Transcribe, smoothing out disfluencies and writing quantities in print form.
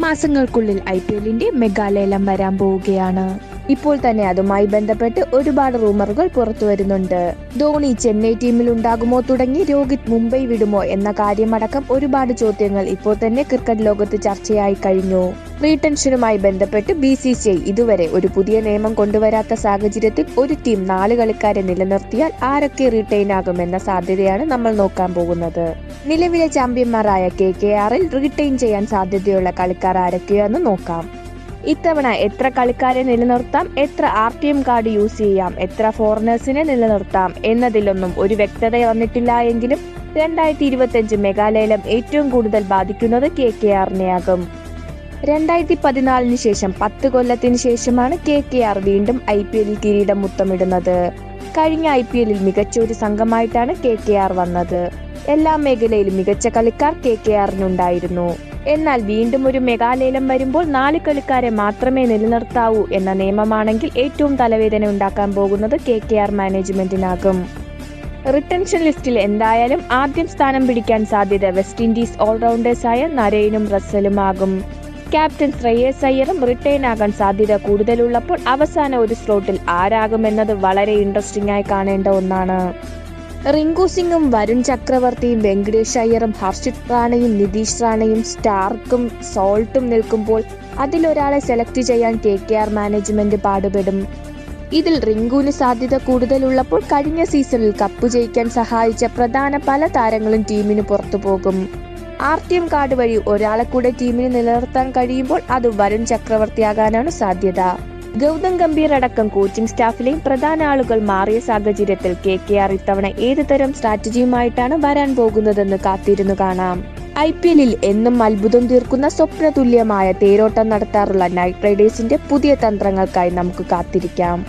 മാസങ്ങൾക്കുള്ളിൽ IPLന്റെ മെഗാലേലം വരാൻ പോവുകയാണ്. ഇപ്പോൾ തന്നെ അതുമായി ബന്ധപ്പെട്ട് ഒരുപാട് റൂമറുകൾ പുറത്തു വരുന്നുണ്ട്. ധോണി ചെന്നൈ ടീമിൽ ഉണ്ടാകുമോ തുടങ്ങി രോഹിത് മുംബൈ വിടുമോ എന്ന കാര്യമടക്കം ഒരുപാട് ചോദ്യങ്ങൾ ഇപ്പോൾ തന്നെ ക്രിക്കറ്റ് ലോകത്ത് ചർച്ചയായി കഴിഞ്ഞു. റീടെൻഷനുമായി ബന്ധപ്പെട്ട് BCCI ഇതുവരെ ഒരു പുതിയ നിയമം കൊണ്ടുവരാത്ത സാഹചര്യത്തിൽ ഒരു ടീം 4 കളിക്കാരെ നിലനിർത്തിയാൽ ആരൊക്കെ റീറ്റെയിൻ ആകുമെന്ന സാധ്യതയാണ് നമ്മൾ നോക്കാൻ പോകുന്നത്. നിലവിലെ ചാമ്പ്യന്മാരായ KKRൽ റീറ്റെയിൻ ചെയ്യാൻ സാധ്യതയുള്ള കളിക്കാർ ആരൊക്കെയാണെന്ന് നോക്കാം. ഇത്തവണ എത്ര കളിക്കാരെ നിലനിർത്താം, എത്ര RTM കാർഡ് യൂസ് ചെയ്യാം, എത്ര ഫോറിനേഴ്സിനെ നിലനിർത്താം എന്നതിലൊന്നും ഒരു വ്യക്തത വന്നിട്ടില്ല എങ്കിലും 2025 മെഗാലേലം ഏറ്റവും കൂടുതൽ ബാധിക്കുന്നത് KKRനെയാകും. 2014 ശേഷം 10 കൊല്ലത്തിന് ശേഷമാണ് KKR വീണ്ടും IPLൽ കിരീടം മുത്തമിടുന്നത്. കഴിഞ്ഞ IPLൽ മികച്ച ഒരു സംഘമായിട്ടാണ് KKR വന്നത്. എല്ലാ മേഖലയിലും മികച്ച കളിക്കാർ KKRനുണ്ടായിരുന്നു. എന്നാൽ വീണ്ടും ഒരു മെഗാലേലം വരുമ്പോൾ 4 കളിക്കാരെ മാത്രമേ നിലനിർത്താവൂ എന്ന നിയമമാണെങ്കിൽ ഏറ്റവും തലവേദന ഉണ്ടാക്കാൻ പോകുന്നത് KKR മാനേജ്മെന്റിനാകും. റിട്ടൻഷൻ ലിസ്റ്റിൽ എന്തായാലും ആദ്യം സ്ഥാനം പിടിക്കാൻ സാധ്യത വെസ്റ്റ് ഇൻഡീസ് ഓൾറൗണ്ടേഴ്സായ നരേനും റസ്സലുമാകും. ക്യാപ്റ്റൻ ശ്രേയസ് അയ്യറും റിട്ടേൺ ആകാൻ സാധ്യത കൂടുതലുള്ളപ്പോൾ അവസാന ഒരു സ്ലോട്ടിൽ ആരാകുമെന്നത് വളരെ ഇൻട്രസ്റ്റിംഗ് ആയി കാണേണ്ട ഒന്നാണ്. റിങ്കു സിംഗും വരുൺ ചക്രവർത്തിയും വെങ്കടേഷ് അയ്യറും ഹർഷിത് റാണയും നിതീഷ് റാണയും സ്റ്റാർക്കും സോൾട്ടും നിൽക്കുമ്പോൾ അതിലൊരാളെ സെലക്ട് ചെയ്യാൻ KKR മാനേജ്മെന്റ് പാടുപെടും. ഇതിൽ റിങ്കുവിന് സാധ്യത കൂടുതലുള്ളപ്പോൾ കഴിഞ്ഞ സീസണിൽ കപ്പ് ജയിക്കാൻ സഹായിച്ച പ്രധാന പല താരങ്ങളും ടീമിന് പുറത്തു പോകും. RTM കാർഡ് വഴി ഒരാളെ കൂടെ ടീമിന് നിലനിർത്താൻ കഴിയുമ്പോൾ അത് വരുൺ ചക്രവർത്തിയാകാനാണ് സാധ്യത. ഗൗതം ഗംഭീർ അടക്കം കോച്ചിംഗ് സ്റ്റാഫിലെയും പ്രധാന ആളുകൾ മാറിയ സാഹചര്യത്തിൽ KKR ഇത്തവണ ഏത് തരം സ്ട്രാറ്റജിയുമായിട്ടാണ് വരാൻ പോകുന്നതെന്ന് കാത്തിരുന്നു കാണാം. IPLൽ എന്നും അത്ഭുതം തീർക്കുന്ന സ്വപ്ന തുല്യമായ തേരോട്ടം നടത്താറുള്ള നൈറ്റ് റൈഡേഴ്സിന്റെ പുതിയ തന്ത്രങ്ങൾക്കായി നമുക്ക് കാത്തിരിക്കാം.